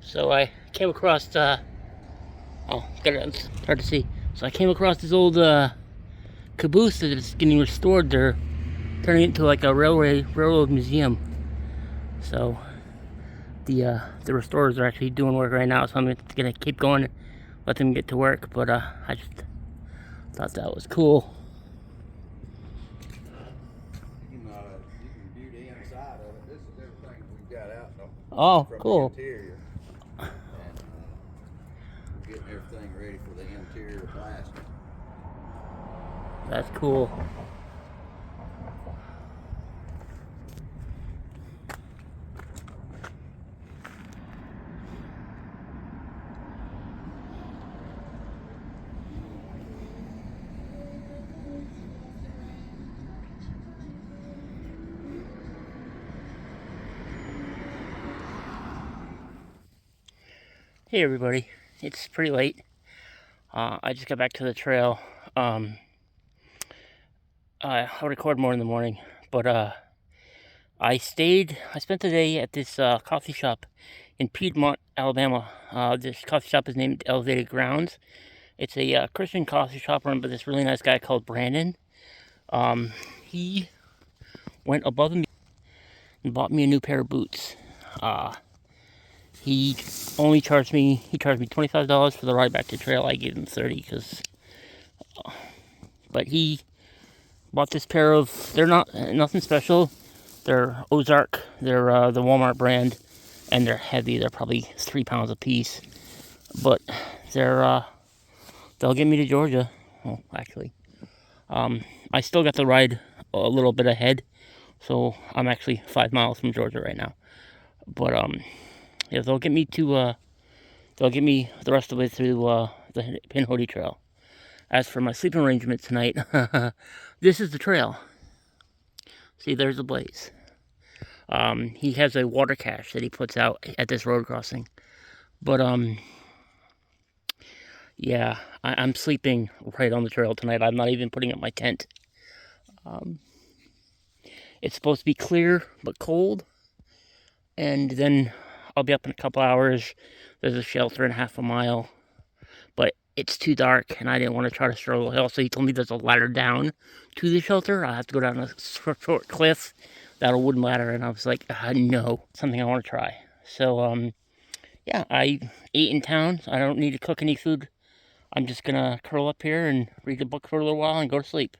So I came across, oh, it's hard to see. So I came across this old caboose that is getting restored. They're turning it into like a railroad museum. So the restorers are actually doing work right now. So I'm gonna keep going, let them get to work. But I just thought that was cool. You can view the inside of it. This is everything we've got out Oh, from cool. the interior. And we're getting everything ready for the interior plastic. That's cool. Hey everybody, it's pretty late. I just got back to the trail. I'll record more in the morning, but I spent the day at this coffee shop in Piedmont, Alabama. This coffee shop is named Elevated Grounds. It's a Christian coffee shop run by this really nice guy called Brandon. He went above and bought me a new pair of boots. He charged me $25 for the ride back to trail. I gave him 30 because, but he bought this pair of, they're not, nothing special. They're Ozark, they're the Walmart brand, and they're heavy. They're probably 3 pounds a piece, but they'll get me to Georgia. Well, actually, I still got the ride a little bit ahead, so I'm actually 5 miles from Georgia right now. But yeah, they'll get me the rest of the way through the Pinhoti Trail. As for my sleeping arrangement tonight, this is the trail. See, there's the blaze. He has a water cache that he puts out at this road crossing. But yeah, I'm sleeping right on the trail tonight. I'm not even putting up my tent. It's supposed to be clear but cold, and then I'll be up in a couple hours. There's a shelter in half a mile, but it's too dark, and I didn't want to try to struggle. Also, he told me there's a ladder down to the shelter. I have to go down a short cliff. That a wooden ladder, and I was like, no, something I want to try. So, yeah, I ate in town. So I don't need to cook any food. I'm just gonna curl up here and read a book for a little while and go to sleep.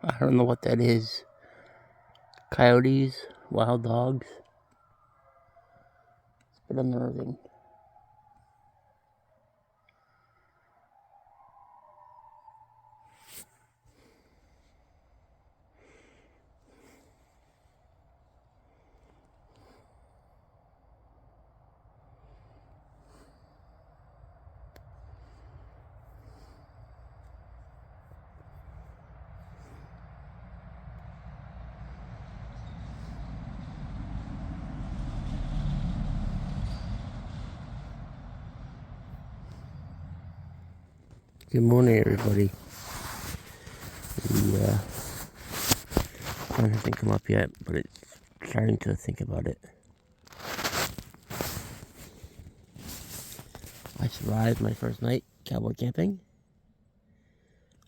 I don't know what that is. Coyotes, wild dogs. It's a bit unnerving. Good morning, everybody. The sun hasn't come up yet, but it's starting to think about it. I survived my first night cowboy camping.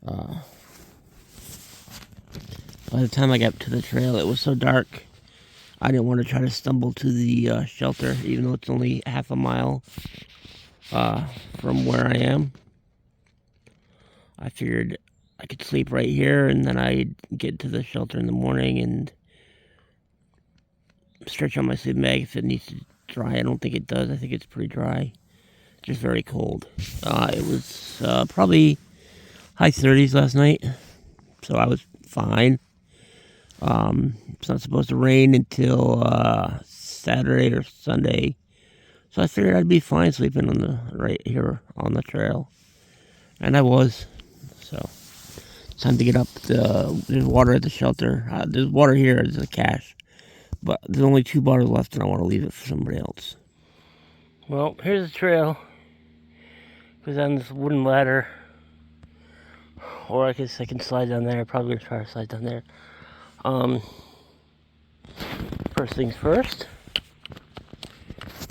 By the time I got to the trail, it was so dark, I didn't want to try to stumble to the shelter, even though it's only half a mile from where I am. I figured I could sleep right here, and then I'd get to the shelter in the morning and stretch on my sleeping bag if it needs to dry. I don't think it does. I think it's pretty dry. Just very cold. It was probably high 30s last night, so I was fine. It's not supposed to rain until Saturday or Sunday, so I figured I'd be fine sleeping on right here on the trail, and I was. So time to get up. There's water at the shelter. There's water here. There's a cache. But there's only 2 bottles left, and I want to leave it for somebody else. Well, here's the trail. Goes down this wooden ladder. Or I guess I can slide down there. Probably gonna try to slide down there. First things first.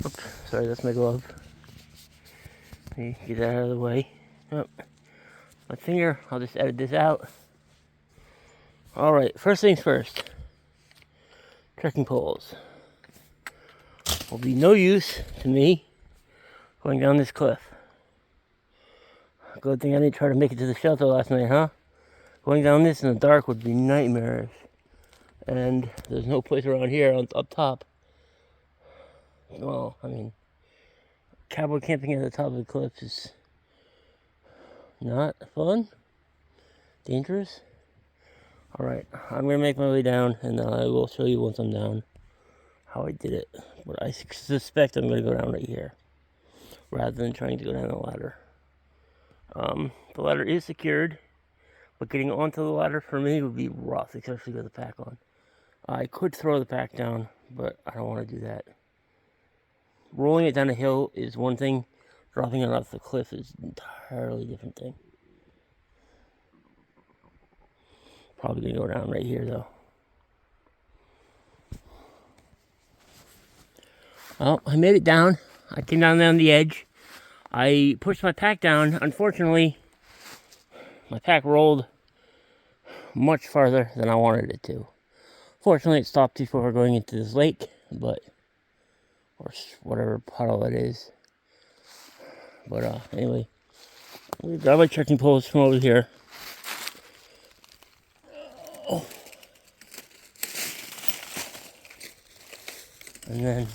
Oops, sorry, that's my glove. Let me get that out of the way. Oh, my finger, I'll just edit this out. Alright, first things first. Trekking poles. Will be no use to me going down this cliff. Good thing I didn't try to make it to the shelter last night, huh? Going down this in the dark would be nightmarish. And there's no place around here up top. Well, I mean, cowboy camping at the top of the cliff is not fun. Dangerous. Alright, I'm going to make my way down, and I will show you once I'm down how I did it. But I suspect I'm going to go down right here, rather than trying to go down the ladder. The ladder is secured, but getting onto the ladder for me would be rough, especially with the pack on. I could throw the pack down, but I don't want to do that. Rolling it down a hill is one thing. Dropping it off the cliff is an entirely different thing. Probably going to go down right here, though. Well, I made it down. I came down there on the edge. I pushed my pack down. Unfortunately, my pack rolled much farther than I wanted it to. Fortunately, it stopped before going into this lake, or whatever puddle it is. But anyway, I'm gonna grab my trekking poles from over here. Oh. And then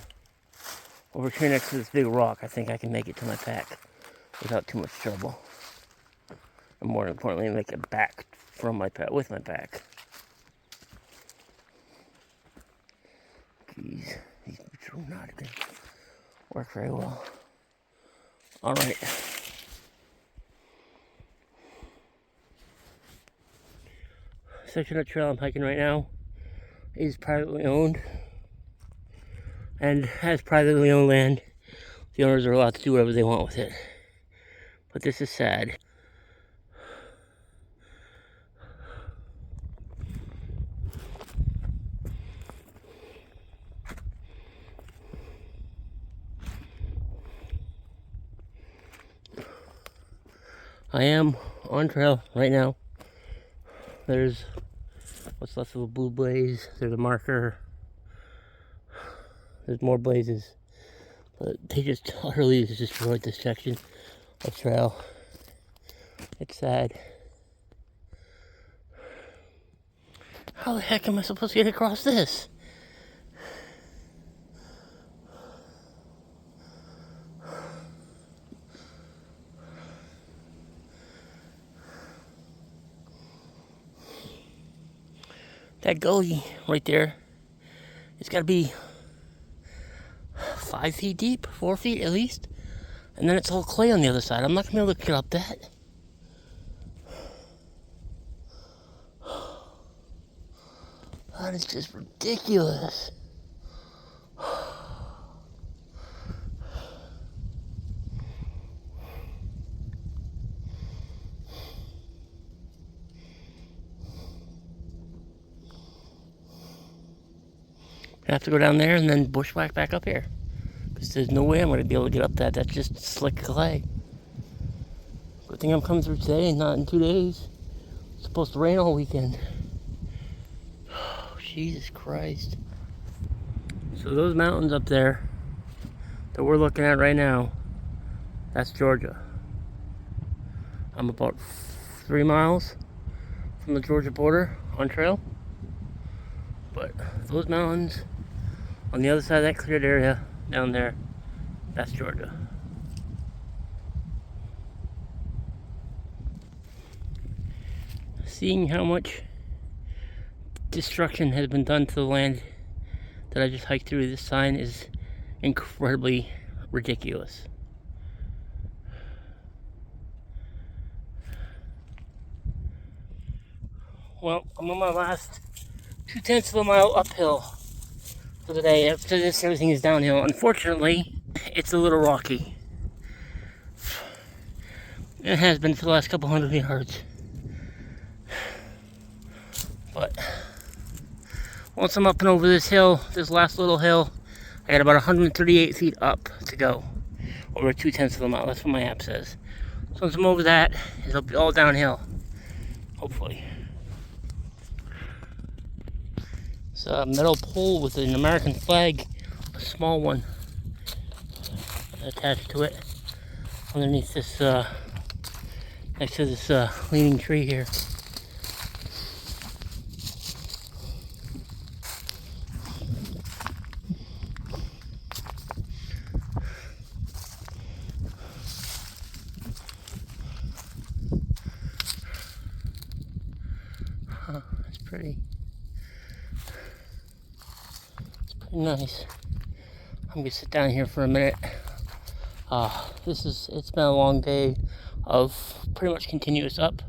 over here next to this big rock, I think I can make it to my pack without too much trouble. And more importantly, make it back from my pack with my pack. Jeez, these boots are not going to work very well. Alright. Section of trail I'm hiking right now is privately owned. And as privately owned land, the owners are allowed to do whatever they want with it. But this is sad. I am on trail right now. There's what's left of a blue blaze. There's a marker. There's more blazes. But they just utterly destroyed this section of trail. It's sad. How the heck am I supposed to get across this? That gully right there, it's got to be 5 feet deep, 4 feet at least. And then it's all clay on the other side. I'm not going to be able to get up that. That is just ridiculous. I have to go down there and then bushwhack back up here. Because there's no way I'm going to be able to get up that. That's just slick clay. Good thing I'm coming through today and not in 2 days. It's supposed to rain all weekend. Oh, Jesus Christ. So those mountains up there that we're looking at right now, that's Georgia. I'm about 3 miles from the Georgia border on trail. But those mountains on the other side of that cleared area down there, that's Georgia. Seeing how much destruction has been done to the land that I just hiked through, this sign is incredibly ridiculous. Well, I'm on my last 2/10 of a mile uphill for the day. After this, everything is downhill. Unfortunately, it's a little rocky. It has been for the last couple hundred yards. But once I'm up and over this hill, this last little hill, I got about 138 feet up to go. Over 2/10 of a mile. That's what my app says. So once I'm over that, it'll be all downhill. Hopefully. It's a metal pole with an American flag, a small one, attached to it underneath this, next to this leaning tree here. It's pretty. It's pretty nice. I'm gonna sit down here for a minute. It's been a long day of pretty much continuous up.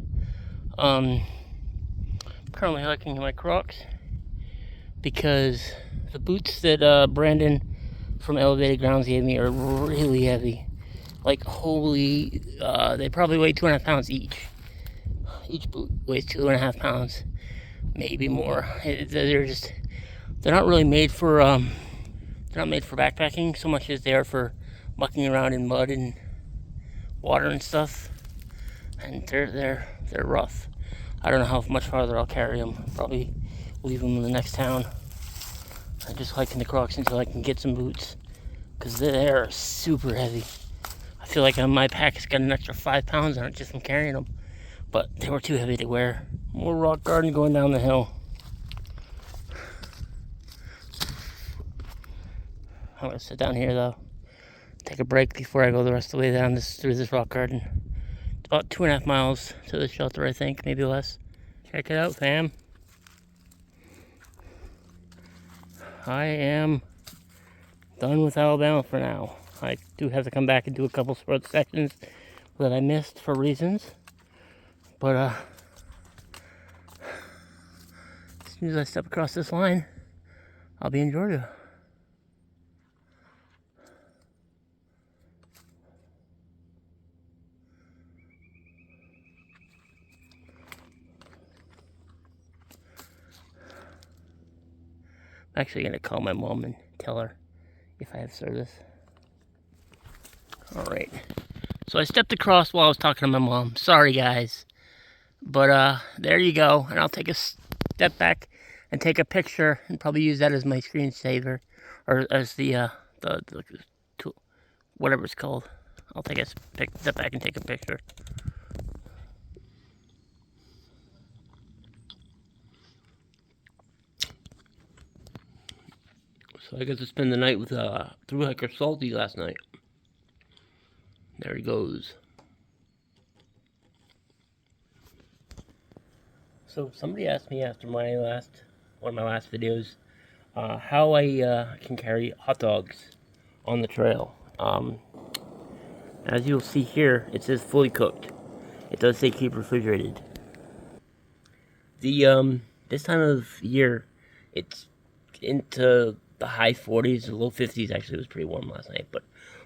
Currently hiking my Crocs because the boots that Brandon from Elevated Grounds gave me are really heavy. Like, holy, they probably weigh 2.5 pounds each. Each boot weighs 2.5 pounds, maybe more. They're not really made for, they're not made for backpacking so much as they are for mucking around in mud and water and stuff. And they're rough. I don't know how much farther I'll carry them. Probably leave them in the next town. I'm just hiking the Crocs until I can get some boots, because they're super heavy. I feel like my pack has got an extra 5 pounds on it just from carrying them, but they were too heavy to wear. More rock garden going down the hill. I'm gonna sit down here though, take a break before I go the rest of the way down through this rock garden. It's about 2.5 miles to the shelter, I think, maybe less. Check it out, fam. I am done with Alabama for now. I do have to come back and do a couple sports sections that I missed for reasons. But as soon as I step across this line, I'll be in Georgia. I'm actually gonna call my mom and tell her if I have service. Alright. So I stepped across while I was talking to my mom. Sorry, guys. But there you go. And I'll take a step back and take a picture and probably use that as my screensaver, or as the tool, whatever it's called. I'll take a step back and take a picture. So I got to spend the night with thru hiker Salty last night. There he goes. So somebody asked me after one of my last videos, how I can carry hot dogs on the trail. As you'll see here, it says fully cooked. It does say keep refrigerated. This time of year, it's into the high 40s, the low 50s. Actually, it was pretty warm last night, but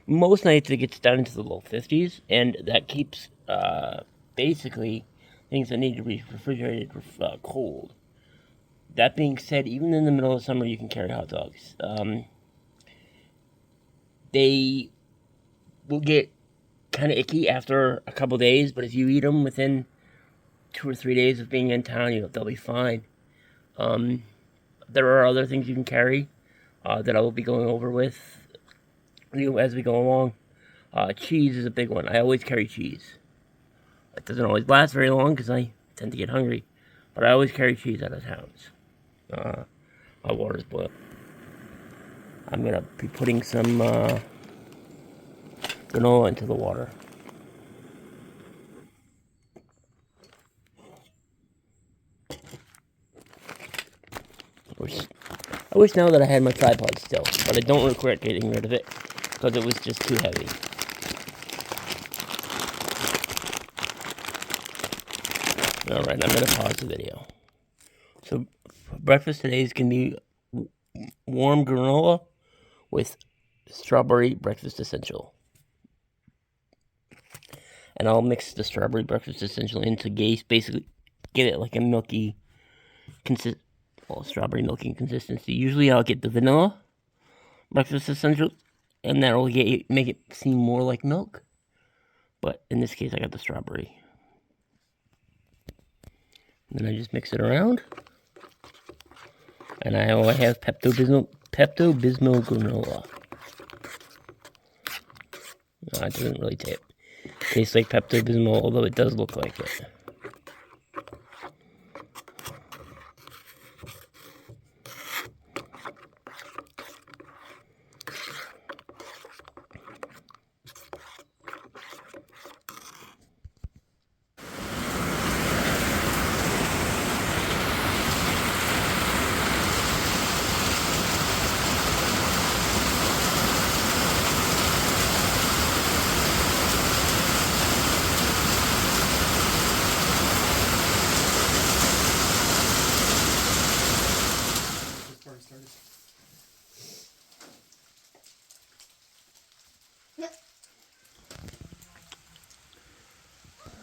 most nights it gets down into the low 50s, and that keeps basically things that need to be refrigerated cold. That being said, even in the middle of summer, you can carry hot dogs. They will get kind of icky after a couple days, but if you eat them within 2 or 3 days of being in town, they'll be fine. There are other things you can carry that I will be going over with as we go along. Cheese is a big one. I always carry cheese. It doesn't always last very long because I tend to get hungry, but I always carry cheese out of towns. My water's boiled. I'm gonna be putting some granola into the water. I wish now that I had my tripod still, but I don't regret getting rid of it because it was just too heavy. Alright, I'm going to pause the video. So breakfast today is going to be warm granola with strawberry breakfast essential. And I'll mix the strawberry breakfast essential into Gase, basically get it like a milky strawberry milky consistency. Usually I'll get the vanilla breakfast essential, and that'll make it seem more like milk. But in this case, I got the strawberry. And then I just mix it around. And I have Pepto-Bismol granola. No, it doesn't really taste like Pepto-Bismol, although it does look like it.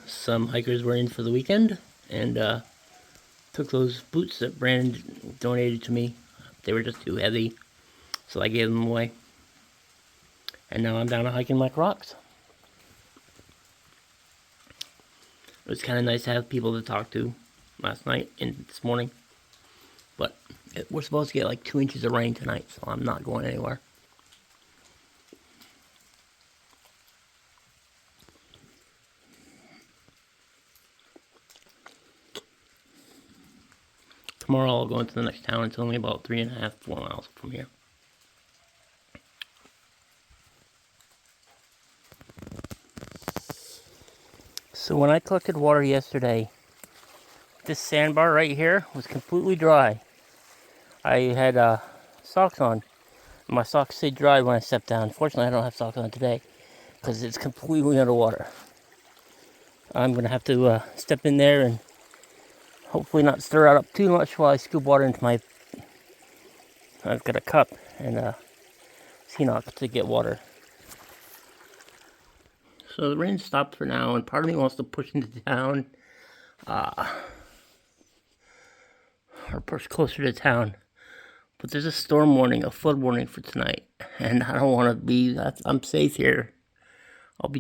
Some hikers were in for the weekend and took those boots that Brandon donated to me. They were just too heavy, so I gave them away. And now I'm down hiking my Crocs. It was kind of nice to have people to talk to last night and this morning. But we're supposed to get like 2 inches of rain tonight, so I'm not going anywhere. Tomorrow I'll go into the next town. It's only about 3.5, 4 miles from here. So when I collected water yesterday, this sandbar right here was completely dry. I had socks on. My socks stayed dry when I stepped down. Fortunately, I don't have socks on today because it's completely underwater. I'm going to have to step in there and hopefully not stir it up too much while I scoop water into my... I've got a cup and Seanock to get water. So the rain stopped for now, and part of me wants to push into town, or push closer to town. But there's a storm warning, a flood warning for tonight, and I don't want to be. I'm safe here.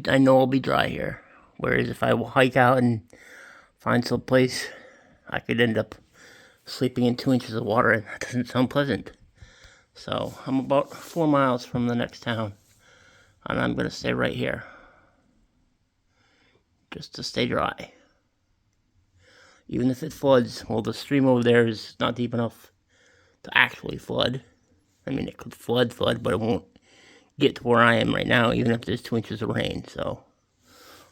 I know I'll be dry here. Whereas if I hike out and find some place, I could end up sleeping in 2 inches of water, and that doesn't sound pleasant. So I'm about 4 miles from the next town, and I'm gonna stay right here, just to stay dry. Even if it floods, well, the stream over there is not deep enough to actually flood. I mean, it could flood, but it won't get to where I am right now, even if there's 2 inches of rain. So,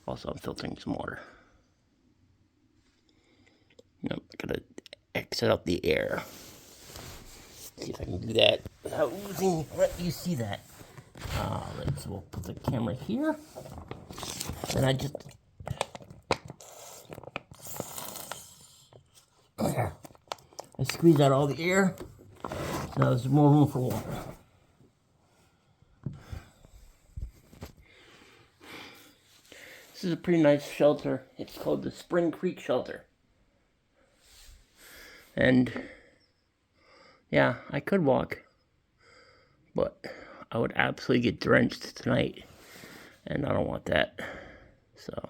also I'm filtering some water. I'm gonna exit out the air. See if I can do that without let you see that. Alright, so we'll put the camera here. And I just... I squeeze out all the air, so now there's more room for water. This is a pretty nice shelter. It's called the Spring Creek Shelter. And yeah, I could walk, but I would absolutely get drenched tonight, and I don't want that. So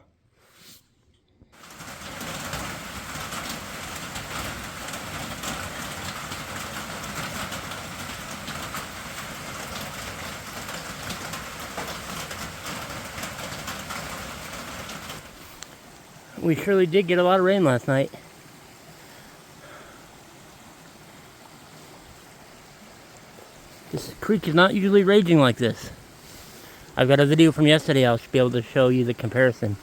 we surely did get a lot of rain last night. This creek is not usually raging like this. I've got a video from yesterday. I'll be able to show you the comparison.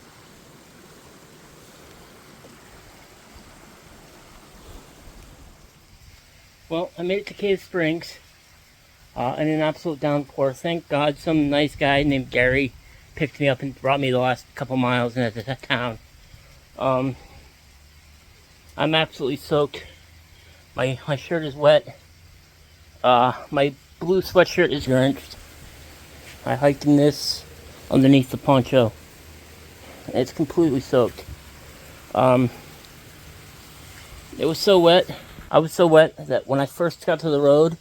Well, I made it to Cave Springs in an absolute downpour. Thank God some nice guy named Gary picked me up and brought me the last couple miles into the town. I'm absolutely soaked. My shirt is wet. My blue sweatshirt is drenched. I hiked in this underneath the poncho. It's completely soaked. It was so wet. I was so wet that when I first got to the road,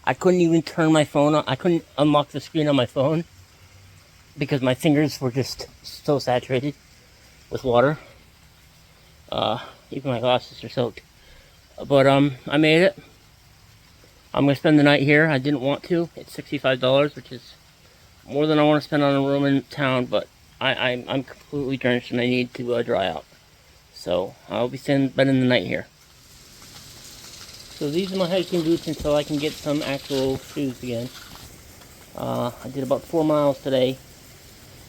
I couldn't even turn my phone on. I couldn't unlock the screen on my phone because my fingers were just so saturated with water. Even my glasses are soaked. But I made it. I'm gonna spend the night here. I didn't want to. It's $65, which is more than I want to spend on a room in town. But I'm completely drenched and I need to dry out. So I'll be spending the night here. So these are my hiking boots until I can get some actual shoes again. I did about 4 miles today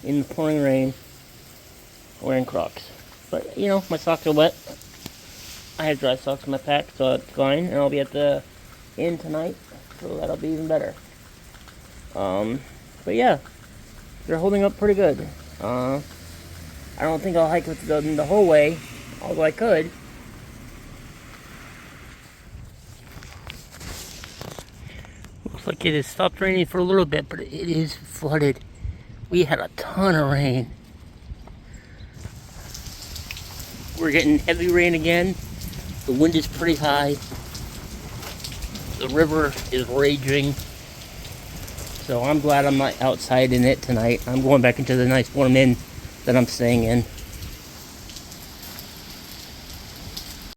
in the pouring rain wearing Crocs. But, you know, my socks are wet. I have dry socks in my pack, so it's fine. And I'll be at the inn tonight, so that'll be even better. But yeah, they're holding up pretty good. I don't think I'll hike with them the whole way, although I could. Looks like it has stopped raining for a little bit, but it is flooded. We had a ton of rain. We're getting heavy rain again. The wind is pretty high. The river is raging. So I'm glad I'm not outside in it tonight. I'm going back into the nice warm inn that I'm staying in.